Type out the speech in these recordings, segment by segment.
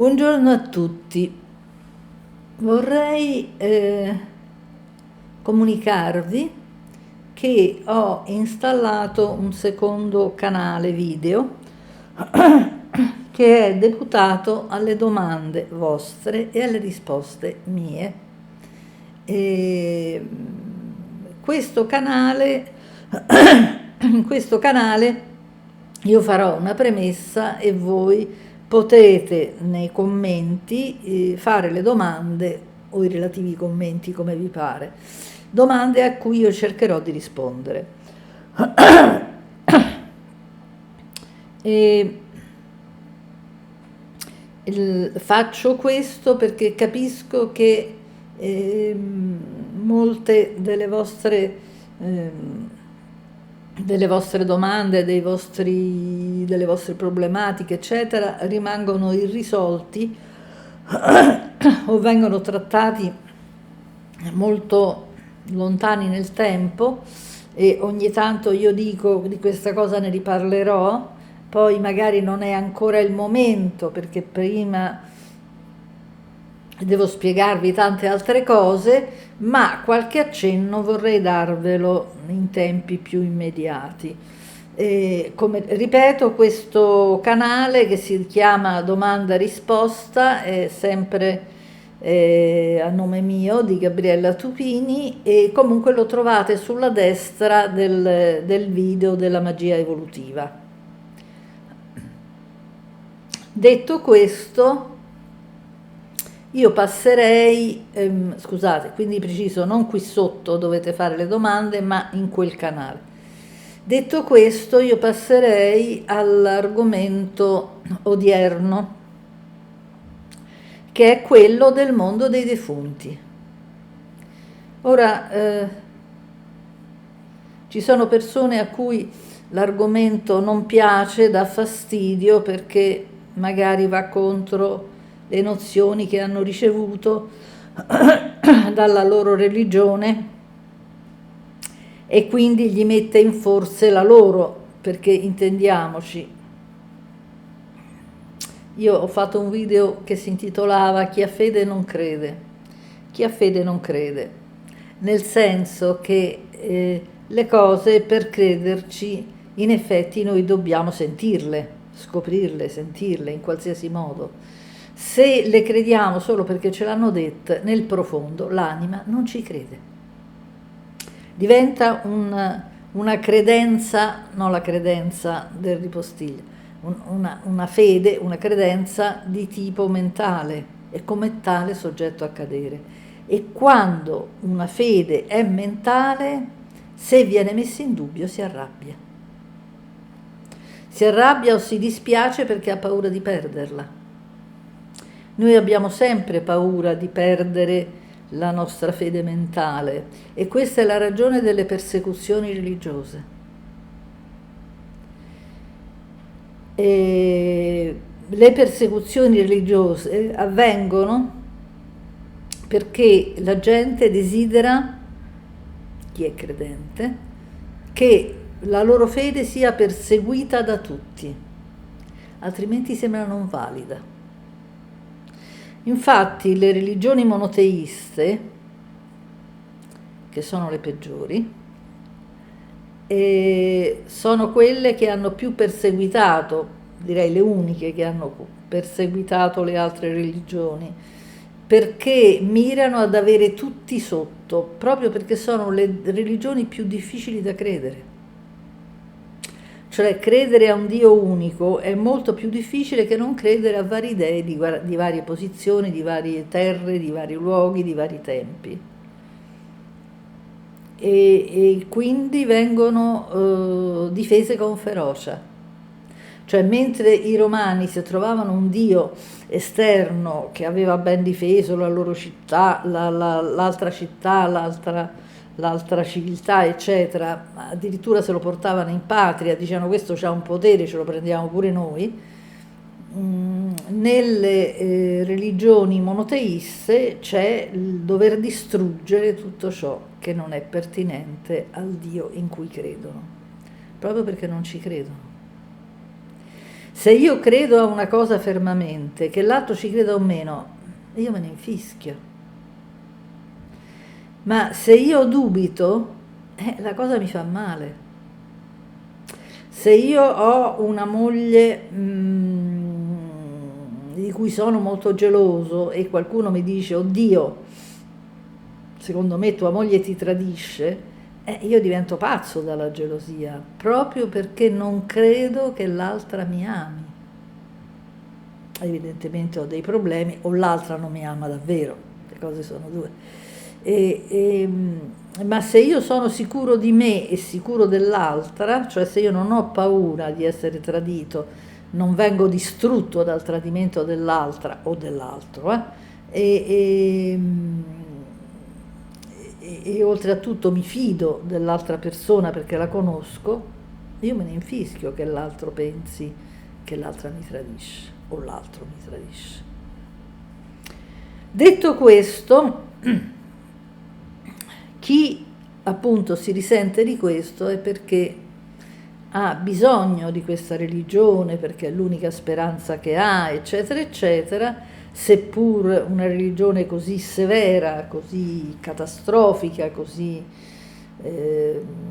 Buongiorno a tutti. Vorrei comunicarvi che ho installato un secondo canale video che è deputato alle domande vostre e alle risposte mie. E questo canale, in questo canale io farò una premessa e voi potete nei commenti fare le domande o i relativi commenti come vi pare, domande a cui io cercherò di rispondere. E faccio questo perché capisco che molte delle vostre domande, delle vostre problematiche, eccetera, rimangono irrisolti o vengono trattati molto lontani nel tempo, e ogni tanto io dico di questa cosa ne riparlerò, poi magari non è ancora il momento perché prima devo spiegarvi tante altre cose, ma qualche accenno vorrei darvelo in tempi più immediati. Come ripeto, questo canale che si chiama Domanda Risposta è sempre a nome mio, di Gabriella Tupini, e comunque lo trovate sulla destra del video della magia evolutiva. Detto questo, io passerei, scusate, quindi preciso, non qui sotto dovete fare le domande, ma in quel canale. Detto questo, io passerei all'argomento odierno, che è quello del mondo dei defunti. Ora, ci sono persone a cui l'argomento non piace, dà fastidio, perché magari va contro le nozioni che hanno ricevuto dalla loro religione e quindi gli mette in forse la loro, perché intendiamoci, io ho fatto un video che si intitolava Chi ha fede non crede. Chi ha fede non crede, nel senso che le cose, per crederci, in effetti noi dobbiamo sentirle, scoprirle, sentirle in qualsiasi modo. Se le crediamo solo perché ce l'hanno dette, nel profondo l'anima non ci crede. Diventa una credenza, non la credenza del ripostiglio, una fede, una credenza di tipo mentale e come tale soggetto a cadere. E quando una fede è mentale, se viene messa in dubbio si arrabbia. Si arrabbia o si dispiace perché ha paura di perderla. Noi abbiamo sempre paura di perdere la nostra fede mentale, e questa è la ragione delle persecuzioni religiose. E le persecuzioni religiose avvengono perché la gente desidera, chi è credente, che la loro fede sia perseguita da tutti, altrimenti sembra non valida. Infatti le religioni monoteiste, che sono le peggiori, sono quelle che hanno più perseguitato, direi le uniche che hanno perseguitato le altre religioni, perché mirano ad avere tutti sotto, proprio perché sono le religioni più difficili da credere. Cioè, credere a un Dio unico è molto più difficile che non credere a vari dei di varie posizioni, di varie terre, di vari luoghi, di vari tempi. E quindi vengono difese con ferocia. Cioè, mentre i romani, se trovavano un dio esterno che aveva ben difeso la loro città, l'altra città, l'altra civiltà, eccetera, addirittura se lo portavano in patria, dicevano questo c'ha un potere, ce lo prendiamo pure noi. Nelle religioni monoteiste c'è il dover distruggere tutto ciò che non è pertinente al Dio in cui credono, proprio perché non ci credono. Se io credo a una cosa fermamente, che l'altro ci creda o meno, io me ne infischio. Ma se io dubito, la cosa mi fa male. Se io ho una moglie di cui sono molto geloso e qualcuno mi dice, oddio, secondo me tua moglie ti tradisce, io divento pazzo dalla gelosia, proprio perché non credo che l'altra mi ami. Evidentemente ho dei problemi, o l'altra non mi ama davvero, le cose sono due. Ma se io sono sicuro di me e sicuro dell'altra, cioè se io non ho paura di essere tradito, non vengo distrutto dal tradimento dell'altra o dell'altro, e, e oltre a tutto mi fido dell'altra persona perché la conosco, io me ne infischio che l'altro pensi che l'altra mi tradisce o l'altro mi tradisce. Detto questo, chi appunto si risente di questo è perché ha bisogno di questa religione, perché è l'unica speranza che ha, eccetera, eccetera, seppur una religione così severa, così catastrofica, così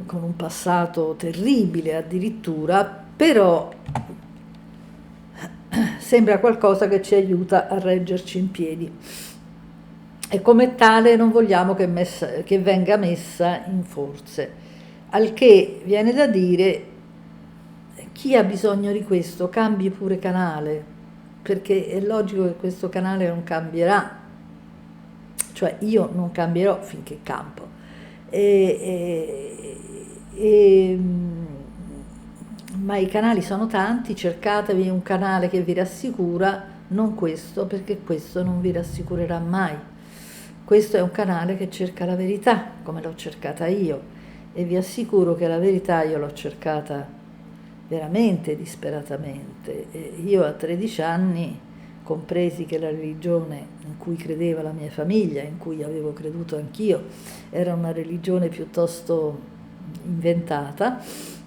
con un passato terribile addirittura, però sembra qualcosa che ci aiuta a reggerci in piedi. E come tale non vogliamo che venga messa in forze. Al che viene da dire, chi ha bisogno di questo cambi pure canale, perché è logico che questo canale non cambierà, cioè io non cambierò finché campo. E, e, ma i canali sono tanti, cercatevi un canale che vi rassicura, non questo, perché questo non vi rassicurerà mai. Questo è un canale che cerca la verità, come l'ho cercata io, e vi assicuro che la verità io l'ho cercata veramente disperatamente. Io a 13 anni compresi che la religione in cui credeva la mia famiglia, in cui avevo creduto anch'io, era una religione piuttosto inventata,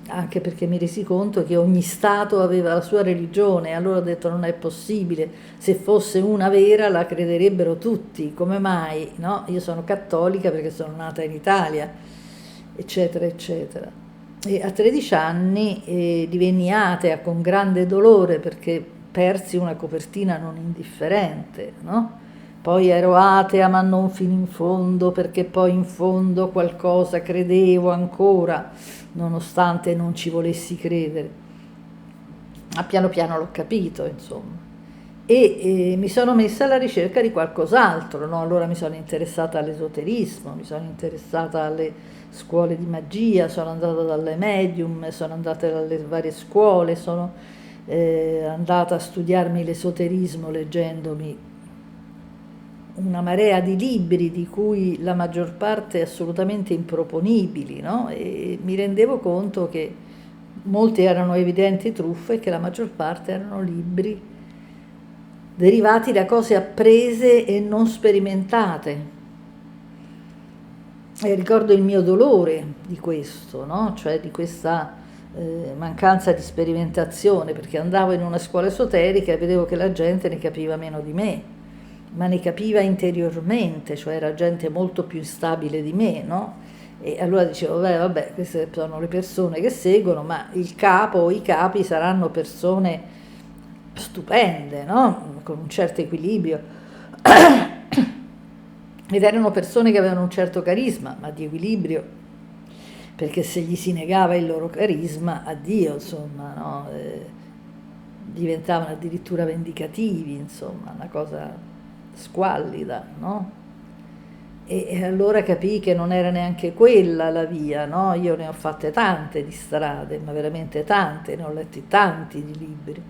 anche perché mi resi conto che ogni Stato aveva la sua religione, e allora ho detto non è possibile, se fosse una vera la crederebbero tutti, come mai? No? Io sono cattolica perché sono nata in Italia, eccetera, eccetera. E a 13 anni divenni atea con grande dolore perché persi una copertina non indifferente, no? Poi ero atea ma non fino in fondo perché poi in fondo qualcosa credevo ancora, nonostante non ci volessi credere. Ma piano piano l'ho capito, insomma. E mi sono messa alla ricerca di qualcos'altro, no? Allora mi sono interessata all'esoterismo, mi sono interessata alle scuole di magia, sono andata dalle medium, sono andata dalle varie scuole, sono andata a studiarmi l'esoterismo leggendomi una marea di libri di cui la maggior parte assolutamente improponibili, no? E mi rendevo conto che molti erano evidenti truffe e che la maggior parte erano libri derivati da cose apprese e non sperimentate. E ricordo il mio dolore di questo, no? Cioè di questa mancanza di sperimentazione, perché andavo in una scuola esoterica e vedevo che la gente ne capiva meno di me, ma ne capiva interiormente, cioè era gente molto più instabile di me, no? E allora dicevo, vabbè, queste sono le persone che seguono, ma il capo o i capi saranno persone stupende, no? Con un certo equilibrio. Ed erano persone che avevano un certo carisma, ma di equilibrio, perché se gli si negava il loro carisma, addio, insomma, no? Diventavano addirittura vendicativi, insomma, una cosa squallida, no? E allora capii che non era neanche quella la via, no? Io ne ho fatte tante di strade, ma veramente tante, ne ho letti tanti di libri.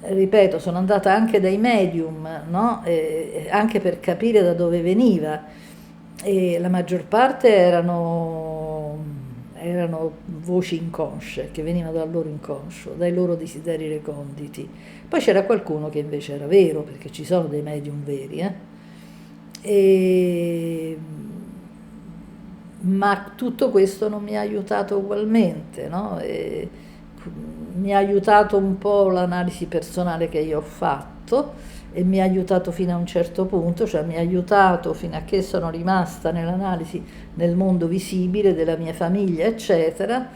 Ripeto, sono andata anche dai medium, no? Anche per capire da dove veniva. E la maggior parte erano voci inconsce che venivano dal loro inconscio, dai loro desideri reconditi. Poi c'era qualcuno che invece era vero, perché ci sono dei medium veri, ma tutto questo non mi ha aiutato ugualmente, no? mi ha aiutato un po' l'analisi personale che io ho fatto e mi ha aiutato fino a un certo punto, cioè mi ha aiutato fino a che sono rimasta nell'analisi nel mondo visibile della mia famiglia, eccetera.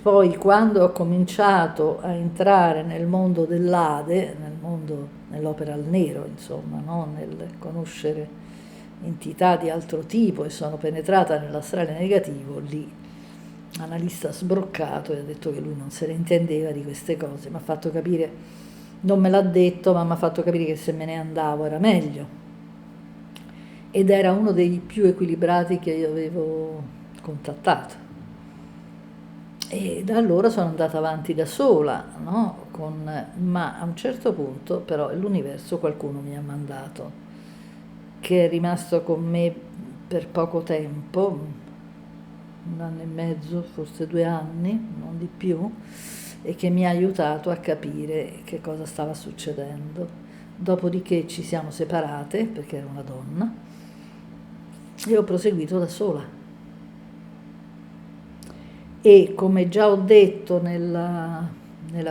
Poi quando ho cominciato a entrare nel mondo dell'Ade, nel mondo, nell'opera al nero, insomma, no? Nel conoscere entità di altro tipo e sono penetrata nell'astrale negativo, lì analista sbroccato e ha detto che lui non se ne intendeva di queste cose, mi ha fatto capire, non me l'ha detto, ma mi ha fatto capire che se me ne andavo era meglio. Ed era uno dei più equilibrati che io avevo contattato. E da allora sono andata avanti da sola, no? Ma a un certo punto però l'universo qualcuno mi ha mandato, che è rimasto con me per poco tempo, 1 anno e mezzo, forse 2 anni, non di più, e che mi ha aiutato a capire che cosa stava succedendo. Dopodiché ci siamo separate, perché era una donna, e ho proseguito da sola. E come già ho detto nella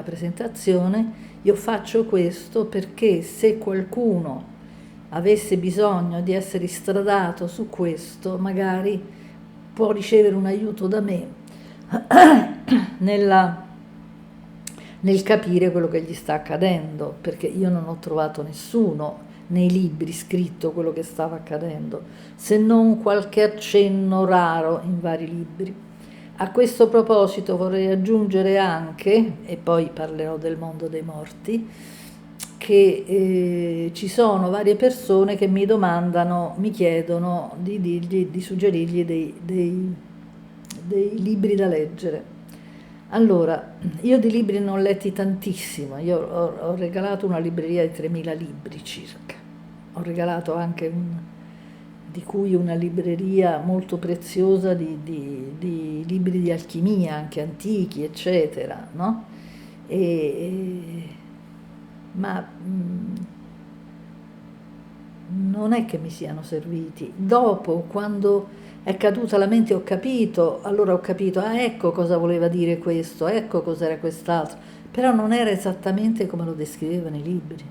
presentazione, io faccio questo perché se qualcuno avesse bisogno di essere istradato su questo, magari può ricevere un aiuto da me nel capire quello che gli sta accadendo, perché io non ho trovato nessuno nei libri scritto quello che stava accadendo, se non qualche accenno raro in vari libri. A questo proposito vorrei aggiungere anche, e poi parlerò del mondo dei morti, che ci sono varie persone che mi domandano, mi chiedono di suggerirgli dei libri da leggere. Allora, io di libri ne ho letti tantissimo, io ho regalato una libreria di 3.000 libri circa, ho regalato anche di cui una libreria molto preziosa di libri di alchimia, anche antichi, eccetera, no? Ma non è che mi siano serviti. Dopo, quando è caduta la mente, allora ho capito, ah, ecco cosa voleva dire questo, ecco cos'era quest'altro, però non era esattamente come lo descrivevano i libri,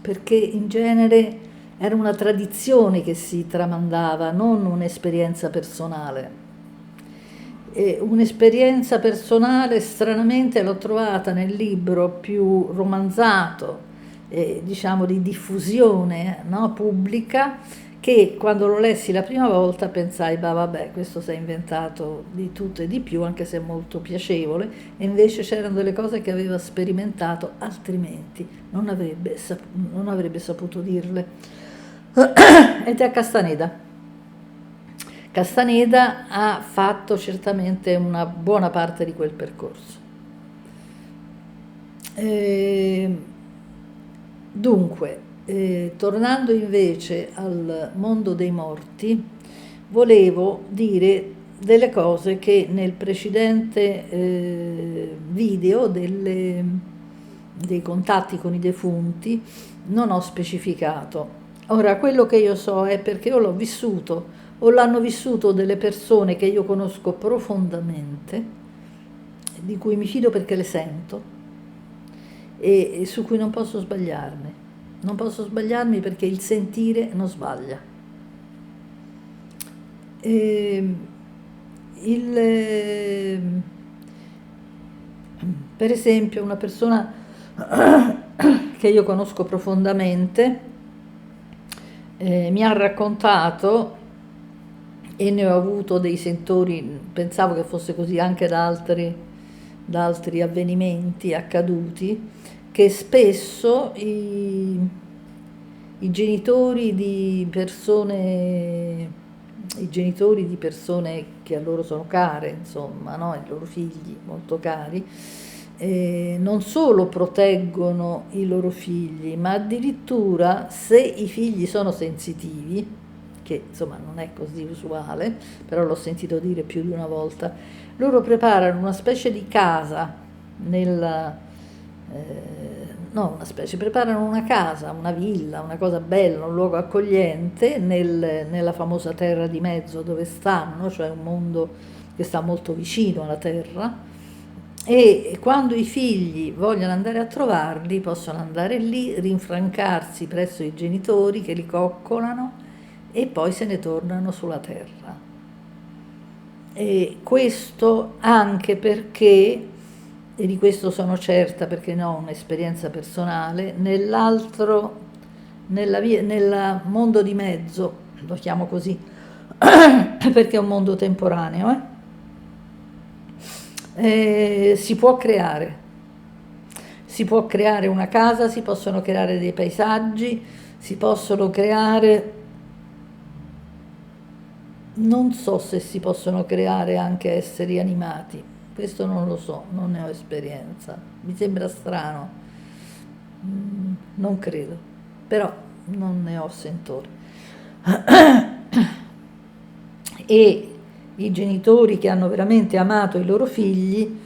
perché in genere era una tradizione che si tramandava, non un'esperienza personale. E un'esperienza personale, stranamente, l'ho trovata nel libro più romanzato, diciamo di diffusione, no, pubblica, che quando lo lessi la prima volta pensai, bah vabbè, questo si è inventato di tutto e di più, anche se è molto piacevole, e invece c'erano delle cose che aveva sperimentato, altrimenti non avrebbe saputo dirle. Ed è a Castaneda. Castaneda ha fatto certamente una buona parte di quel percorso. Dunque, tornando invece al mondo dei morti, volevo dire delle cose che nel precedente video dei contatti con i defunti non ho specificato. Ora, quello che io so è perché io l'ho vissuto o l'hanno vissuto delle persone che io conosco profondamente, di cui mi fido perché le sento e su cui non posso sbagliarmi. Non posso sbagliarmi perché il sentire non sbaglia. Per esempio, una persona che io conosco profondamente mi ha raccontato, e ne ho avuto dei sentori, pensavo che fosse così anche da altri avvenimenti accaduti, che spesso i genitori di persone che a loro sono care, insomma, no? I loro figli molto cari, non solo proteggono i loro figli, ma addirittura se i figli sono sensitivi, che insomma non è così usuale, però l'ho sentito dire più di una volta, loro preparano una specie di casa preparano una casa, una villa, una cosa bella, un luogo accogliente nella famosa terra di mezzo dove stanno, cioè un mondo che sta molto vicino alla terra, e quando i figli vogliono andare a trovarli possono andare lì, rinfrancarsi presso i genitori che li coccolano e poi se ne tornano sulla terra. E questo anche perché, e di questo sono certa perché ne ho un'esperienza personale, nel mondo di mezzo, lo chiamo così, perché è un mondo temporaneo, si può creare una casa, si possono creare dei paesaggi, si possono creare, non so se si possono creare anche esseri animati, questo non lo so, non ne ho esperienza, mi sembra strano, non credo, però non ne ho sentore. E i genitori che hanno veramente amato i loro figli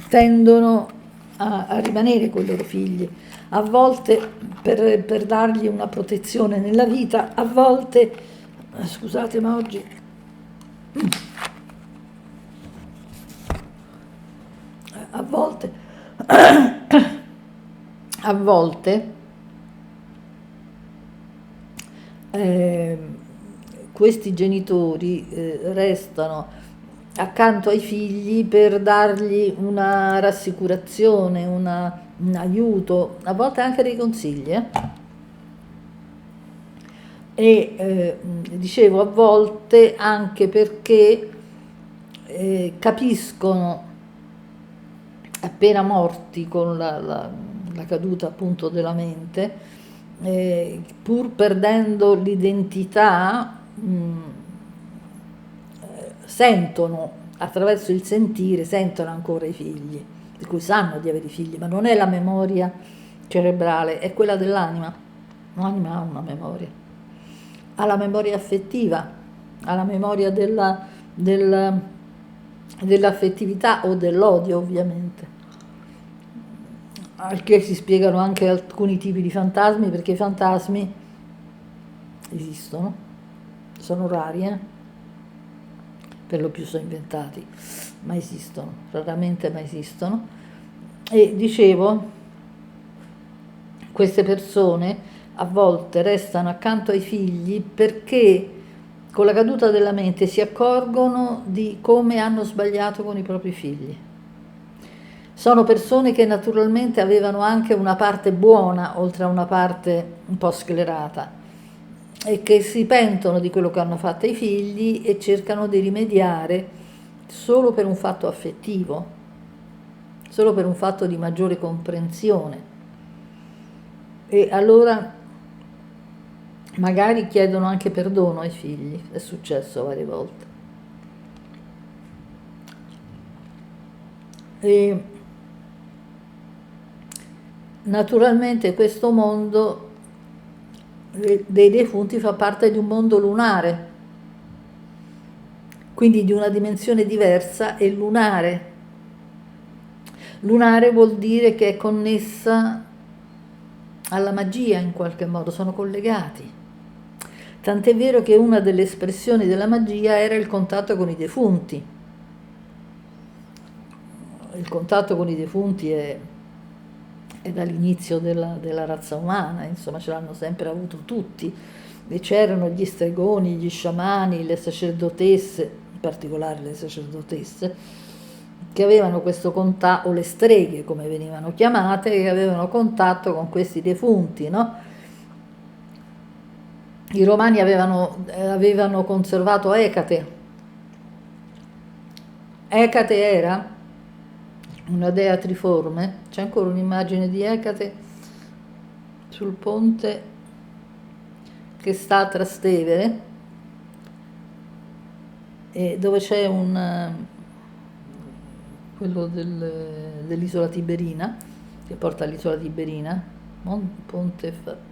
tendono a rimanere con i loro figli, a volte per dargli una protezione nella vita, a volte, scusate ma oggi, a volte, a volte questi genitori restano accanto ai figli per dargli una rassicurazione, un aiuto, a volte anche dei consigli. E dicevo a volte anche perché capiscono, appena morti con la caduta appunto della mente, pur perdendo l'identità, sentono, attraverso il sentire, sentono ancora i figli, per cui sanno di avere i figli, ma non è la memoria cerebrale, è quella dell'anima. L'anima ha una memoria, ha la memoria affettiva, ha la memoria dell'affettività o dell'odio, ovviamente. Al che si spiegano anche alcuni tipi di fantasmi, perché i fantasmi esistono, sono rari, per lo più sono inventati, ma esistono, raramente ma esistono. E dicevo, queste persone a volte restano accanto ai figli perché con la caduta della mente si accorgono di come hanno sbagliato con i propri figli. Sono persone che naturalmente avevano anche una parte buona, oltre a una parte un po' sclerata, e che si pentono di quello che hanno fatto ai figli e cercano di rimediare solo per un fatto affettivo, solo per un fatto di maggiore comprensione. E allora magari chiedono anche perdono ai figli, è successo varie volte. E naturalmente questo mondo dei defunti fa parte di un mondo lunare, quindi di una dimensione diversa e lunare. Lunare vuol dire che è connessa alla magia in qualche modo, sono collegati. Tant'è vero che una delle espressioni della magia era il contatto con i defunti. Il contatto con i defunti è dall'inizio della razza umana, insomma ce l'hanno sempre avuto tutti, e c'erano gli stregoni, gli sciamani, le sacerdotesse, in particolare le sacerdotesse, che avevano questo contatto, o le streghe come venivano chiamate, che avevano contatto con questi defunti, no? I romani avevano conservato Ecate. Ecate era una dea triforme, c'è ancora un'immagine di Ecate sul ponte che sta a Trastevere, e dove c'è quello dell'isola Tiberina, che porta all'isola Tiberina, ponte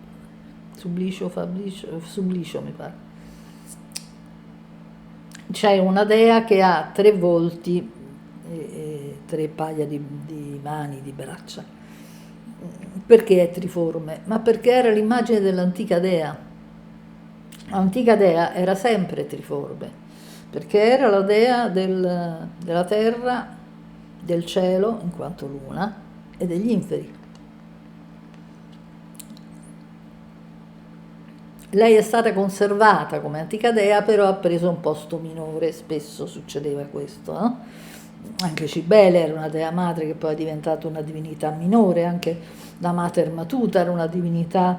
Sublicio mi pare. C'è una dea che ha 3 volti e 3 paia di mani, di braccia. Perché è triforme? Ma perché era l'immagine dell'antica dea. L'antica dea era sempre triforme, perché era la dea della terra, del cielo, in quanto luna, e degli inferi. Lei è stata conservata come antica dea, però ha preso un posto minore, spesso succedeva questo, no? Anche Cibele era una dea madre che poi è diventata una divinità minore, anche la Mater Matuta era una divinità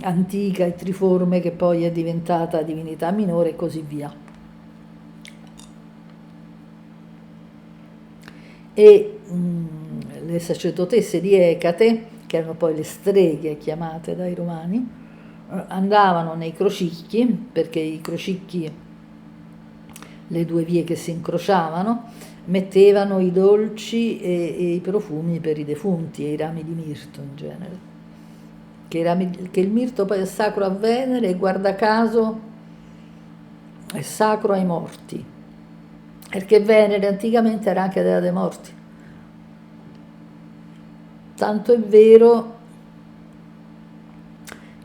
antica e triforme che poi è diventata divinità minore e così via. E le sacerdotesse di Ecate, che erano poi le streghe chiamate dai romani, andavano nei crocicchi, perché i crocicchi, le due vie che si incrociavano, mettevano i dolci e i profumi per i defunti e i rami di mirto in genere. Che il mirto poi è sacro a Venere e guarda caso è sacro ai morti, perché Venere anticamente era anche dea dei morti. Tanto è vero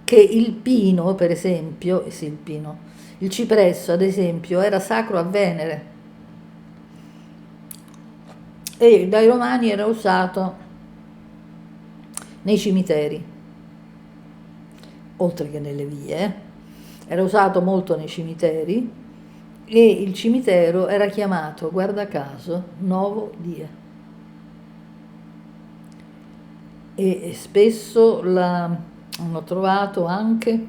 che il pino, per esempio, sì, il pino, il cipresso, ad esempio, era sacro a Venere e dai romani era usato nei cimiteri, oltre che nelle vie, era usato molto nei cimiteri e il cimitero era chiamato, guarda caso, Novo Die. E spesso hanno trovato anche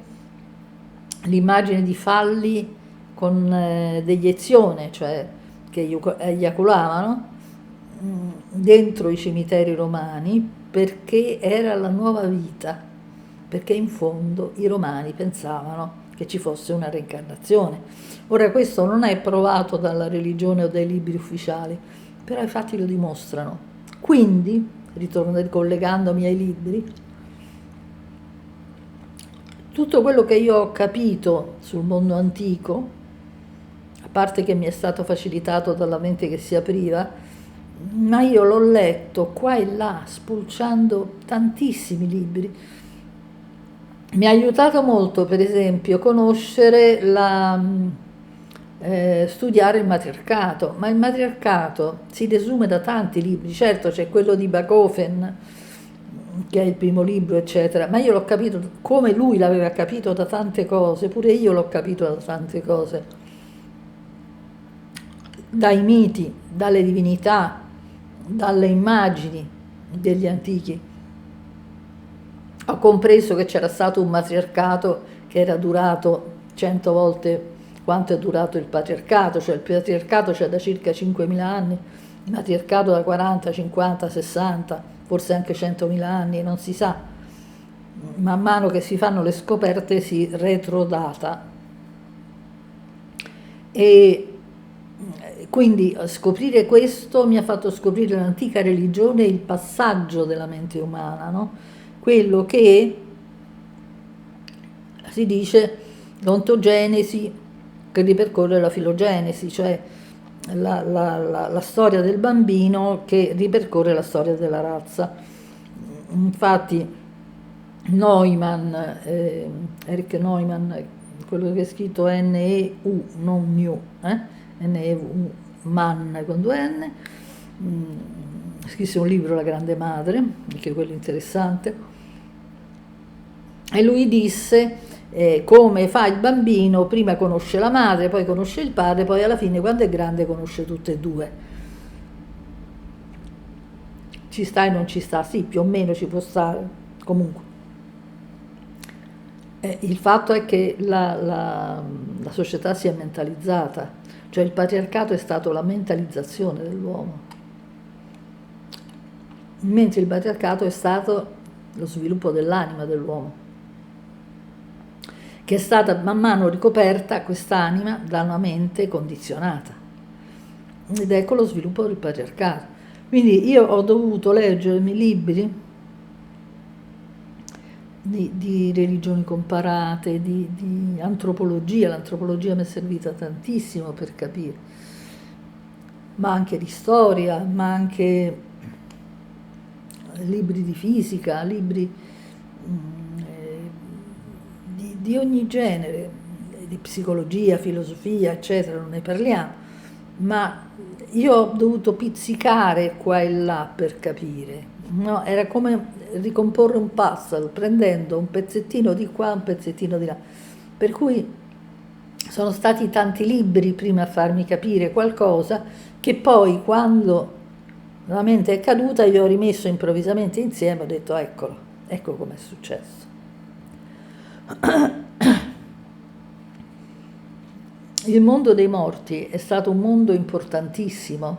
l'immagine di falli con deiezione, cioè che eiaculavano dentro i cimiteri romani perché era la nuova vita, perché in fondo i romani pensavano che ci fosse una reincarnazione. Ora questo non è provato dalla religione o dai libri ufficiali, però i fatti lo dimostrano. Quindi, ricollegandomi ai libri, tutto quello che io ho capito sul mondo antico, a parte che mi è stato facilitato dalla mente che si apriva, ma io l'ho letto qua e là, spulciando tantissimi libri. Mi ha aiutato molto, per esempio, conoscere studiare il matriarcato, ma il matriarcato si desume da tanti libri, certo c'è quello di Bachofen, che è il primo libro, eccetera, ma io l'ho capito come lui l'aveva capito da tante cose, pure io l'ho capito da tante cose, dai miti, dalle divinità, dalle immagini degli antichi. Ho compreso che c'era stato un matriarcato che era durato 100 volte quanto è durato il patriarcato, cioè il patriarcato c'è da circa 5.000 anni, il matriarcato da 40, 50, 60, forse anche 100.000 anni, non si sa. Man mano che si fanno le scoperte si retrodata. E quindi scoprire questo mi ha fatto scoprire l'antica religione e il passaggio della mente umana, no? Quello che si dice l'ontogenesi che ripercorre la filogenesi, cioè la storia del bambino che ripercorre la storia della razza. Infatti Neumann, Erich Neumann, quello che è scritto N-E-U, non New, N-E-U, Mann con due N, scrisse un libro, La Grande Madre, anche quello interessante, e lui disse come fa il bambino, prima conosce la madre, poi conosce il padre, poi alla fine quando è grande conosce tutte e due. Ci sta e non ci sta, sì, più o meno ci può stare, comunque. Il fatto è che la società si è mentalizzata, cioè il patriarcato è stato la mentalizzazione dell'uomo, mentre il patriarcato è stato lo sviluppo dell'anima dell'uomo, che è stata man mano ricoperta quest'anima da una mente condizionata. Ed ecco lo sviluppo del patriarcato. Quindi io ho dovuto leggermi libri di religioni comparate, di antropologia. L'antropologia mi è servita tantissimo per capire, ma anche di storia, ma anche libri di fisica, libri di ogni genere. di psicologia, filosofia, eccetera, non ne parliamo, ma io ho dovuto pizzicare qua e là per capire, no? Era come ricomporre un puzzle, prendendo un pezzettino di qua, un pezzettino di là. Per cui sono stati tanti libri prima a farmi capire qualcosa, che poi quando la mente è caduta io ho rimesso improvvisamente insieme, ho detto eccolo, ecco com'è successo. Il mondo dei morti è stato un mondo importantissimo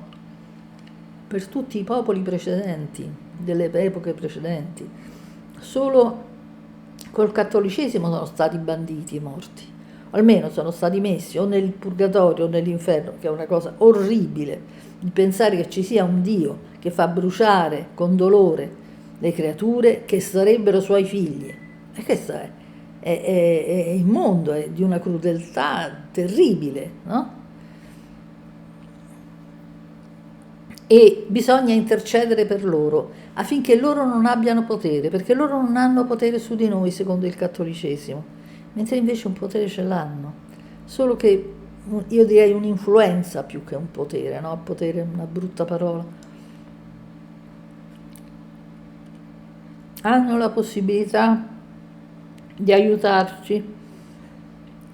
per tutti i popoli precedenti, delle epoche precedenti. Solo col cattolicesimo sono stati banditi i morti, almeno sono stati messi o nel purgatorio o nell'inferno, che è una cosa orribile, di pensare che ci sia un Dio che fa bruciare con dolore le creature che sarebbero suoi figli. E questo è immondo, è di una crudeltà terribile, no? E bisogna intercedere per loro affinché loro non abbiano potere, perché loro non hanno potere su di noi secondo il cattolicesimo, mentre invece un potere ce l'hanno, solo che io direi un'influenza più che un potere, no? Potere è una brutta parola. Hanno la possibilità di aiutarci,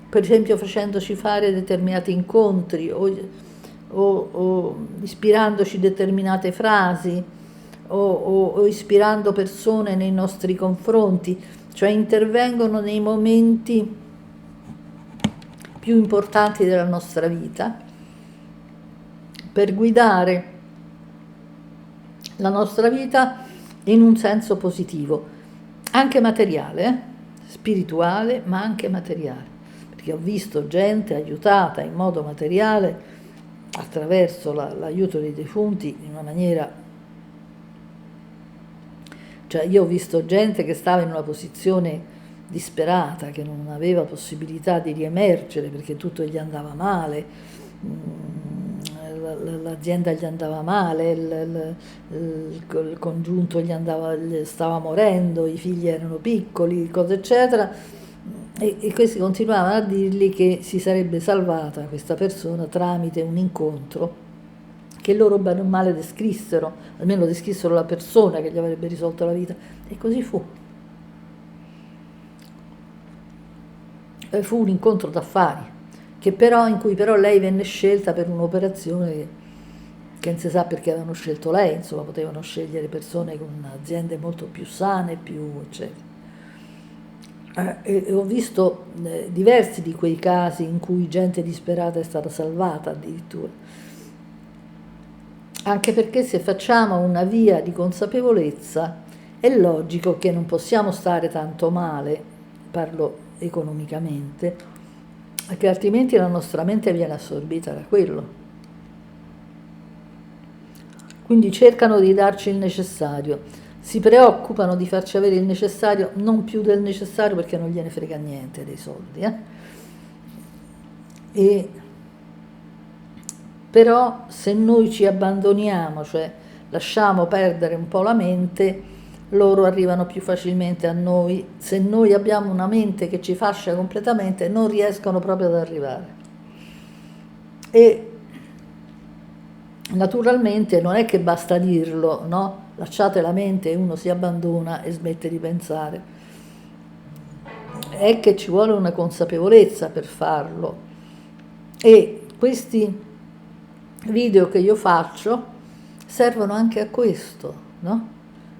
per esempio facendoci fare determinati incontri o ispirandoci determinate frasi o ispirando persone nei nostri confronti, cioè intervengono nei momenti più importanti della nostra vita per guidare la nostra vita in un senso positivo, anche materiale, spirituale, ma anche materiale, perché ho visto gente aiutata in modo materiale attraverso l'aiuto dei defunti in una maniera, cioè io ho visto gente che stava in una posizione disperata, che non aveva possibilità di riemergere perché tutto gli andava male, l'azienda gli andava male, il congiunto gli stava morendo, i figli erano piccoli, cose eccetera, e questi continuavano a dirgli che si sarebbe salvata questa persona tramite un incontro che loro bene o male descrissero, almeno descrissero la persona che gli avrebbe risolto la vita, e così fu. Fu un incontro d'affari, in cui però lei venne scelta per un'operazione che non si sa perché avevano scelto lei, insomma potevano scegliere persone con aziende molto più sane, più eccetera. E ho visto diversi di quei casi in cui gente disperata è stata salvata addirittura. Anche perché se facciamo una via di consapevolezza è logico che non possiamo stare tanto male, parlo economicamente, perché altrimenti la nostra mente viene assorbita da quello. Quindi cercano di darci il necessario, si preoccupano di farci avere il necessario, non più del necessario perché non gliene frega niente dei soldi. Però se noi ci abbandoniamo, cioè lasciamo perdere un po' la mente, loro arrivano più facilmente a noi. Se noi abbiamo una mente che ci fascia completamente, non riescono proprio ad arrivare. E naturalmente non è che basta dirlo, no? Lasciate la mente e uno si abbandona e smette di pensare. È che ci vuole una consapevolezza per farlo. E questi video che io faccio servono anche a questo, no?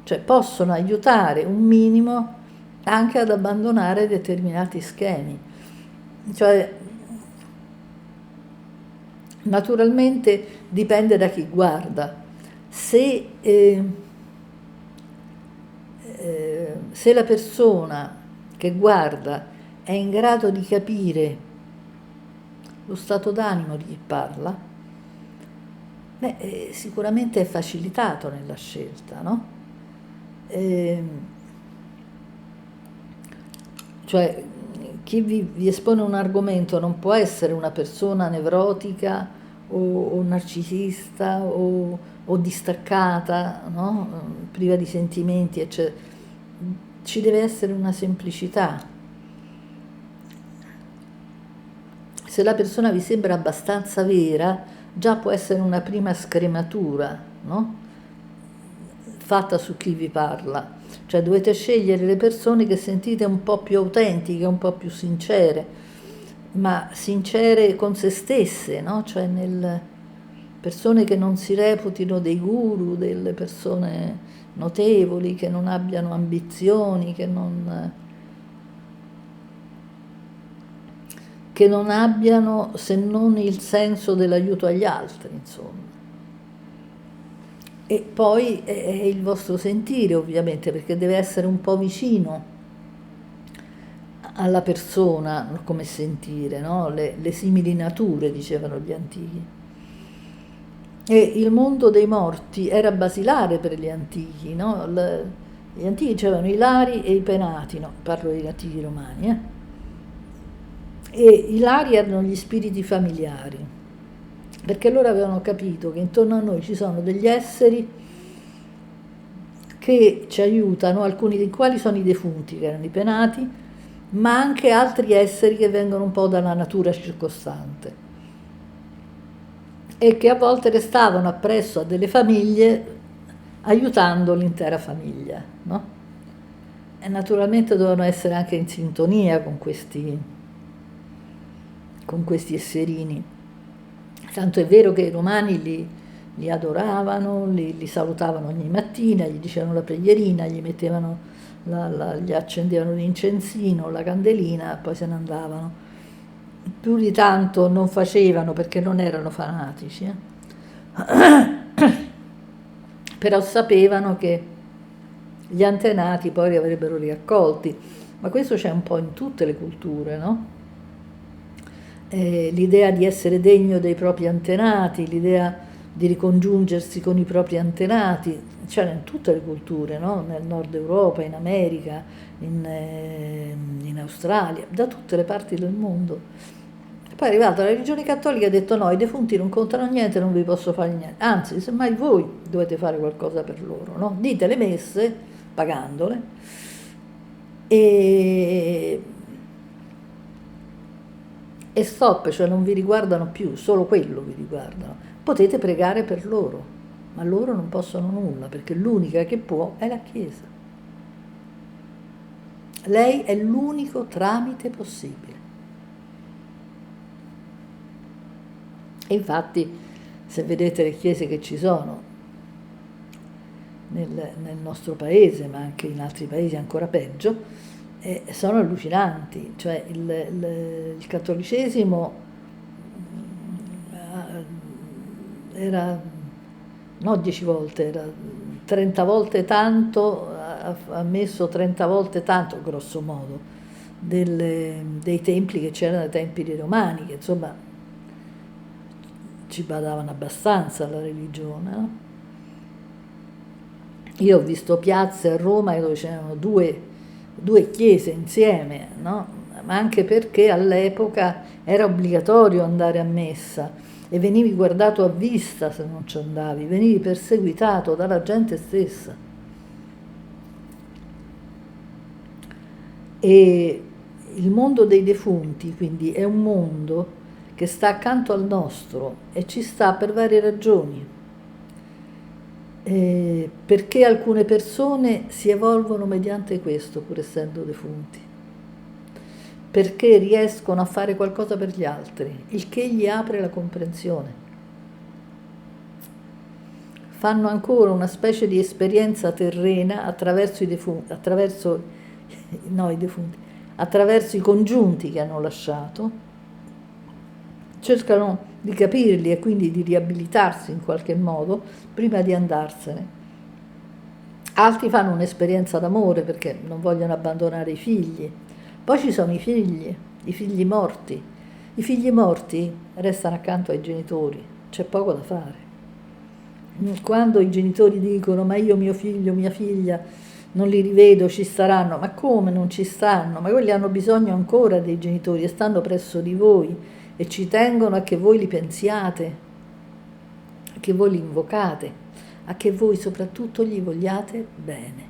Cioè possono aiutare un minimo anche ad abbandonare determinati schemi. Cioè, naturalmente dipende da chi guarda. Se la persona che guarda è in grado di capire lo stato d'animo di chi parla, sicuramente è facilitato nella scelta, no? Cioè, chi vi espone un argomento non può essere una persona nevrotica o narcisista o distaccata, no? Priva di sentimenti, eccetera. Ci deve essere una semplicità. Se la persona vi sembra abbastanza vera, già può essere una prima scrematura, no? Fatta su chi vi parla. Cioè dovete scegliere le persone che sentite un po' più autentiche, un po' più sincere, ma sincere con se stesse, no? Cioè persone che non si reputino dei guru, delle persone notevoli, che non abbiano ambizioni, che non abbiano se non il senso dell'aiuto agli altri, insomma. E poi è il vostro sentire, ovviamente, perché deve essere un po' vicino alla persona come sentire, no? Le simili nature, dicevano gli antichi. E il mondo dei morti era basilare per gli antichi, no? Gli antichi dicevano i lari e i penati, no? Parlo degli antichi romani, E i lari erano gli spiriti familiari, perché loro avevano capito che intorno a noi ci sono degli esseri che ci aiutano, alcuni dei quali sono i defunti, che erano i penati, ma anche altri esseri che vengono un po' dalla natura circostante e che a volte restavano appresso a delle famiglie aiutando l'intera famiglia, no? E naturalmente dovevano essere anche in sintonia con questi esserini. Tanto è vero che i romani li adoravano, li salutavano ogni mattina, gli dicevano la preghierina, gli accendevano l'incensino, la candelina, poi se ne andavano. Più di tanto non facevano perché non erano fanatici, però sapevano che gli antenati poi li avrebbero riaccolti, ma questo c'è un po' in tutte le culture, no? L'idea di essere degno dei propri antenati, l'idea di ricongiungersi con i propri antenati, c'era in tutte le culture, no? Nel nord Europa, in America, in Australia, da tutte le parti del mondo. Poi è arrivata la religione cattolica e ha detto no, i defunti non contano niente, non vi posso fare niente, anzi, semmai voi dovete fare qualcosa per loro, no? Dite le messe, pagandole, e stop, cioè non vi riguardano più, solo quello vi riguardano. Potete pregare per loro, ma loro non possono nulla, perché l'unica che può è la Chiesa. Lei è l'unico tramite possibile. E infatti, se vedete le chiese che ci sono nel nostro paese, ma anche in altri paesi ancora peggio, sono allucinanti. Cioè il cattolicesimo era, no 10 volte, era 30 volte tanto, ha messo 30 volte tanto, grosso modo, dei templi che c'erano ai tempi dei romani, che insomma ci badavano abbastanza alla religione, no? Io ho visto piazze a Roma dove c'erano due chiese insieme, no? Ma anche perché all'epoca era obbligatorio andare a messa e venivi guardato a vista se non ci andavi, venivi perseguitato dalla gente stessa. E il mondo dei defunti, quindi, è un mondo che sta accanto al nostro e ci sta per varie ragioni. Perché alcune persone si evolvono mediante questo, pur essendo defunti, perché riescono a fare qualcosa per gli altri, il che gli apre la comprensione. Fanno ancora una specie di esperienza terrena attraverso attraverso i congiunti che hanno lasciato, cercano di capirli e quindi di riabilitarsi in qualche modo prima di andarsene. Altri fanno un'esperienza d'amore perché non vogliono abbandonare i figli. Poi ci sono i figli morti. I figli morti restano accanto ai genitori, c'è poco da fare. Quando i genitori dicono ma io mio figlio, mia figlia non li rivedo, ci staranno, ma come non ci stanno? Ma quelli hanno bisogno ancora dei genitori e stanno presso di voi e ci tengono a che voi li pensiate, a che voi li invocate, a che voi soprattutto gli vogliate bene.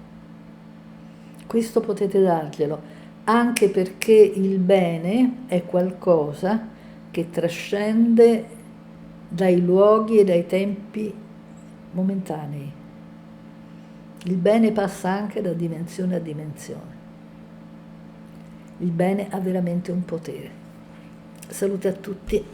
Questo potete darglielo, anche perché il bene è qualcosa che trascende dai luoghi e dai tempi momentanei. Il bene passa anche da dimensione a dimensione. Il bene ha veramente un potere. Salute a tutti.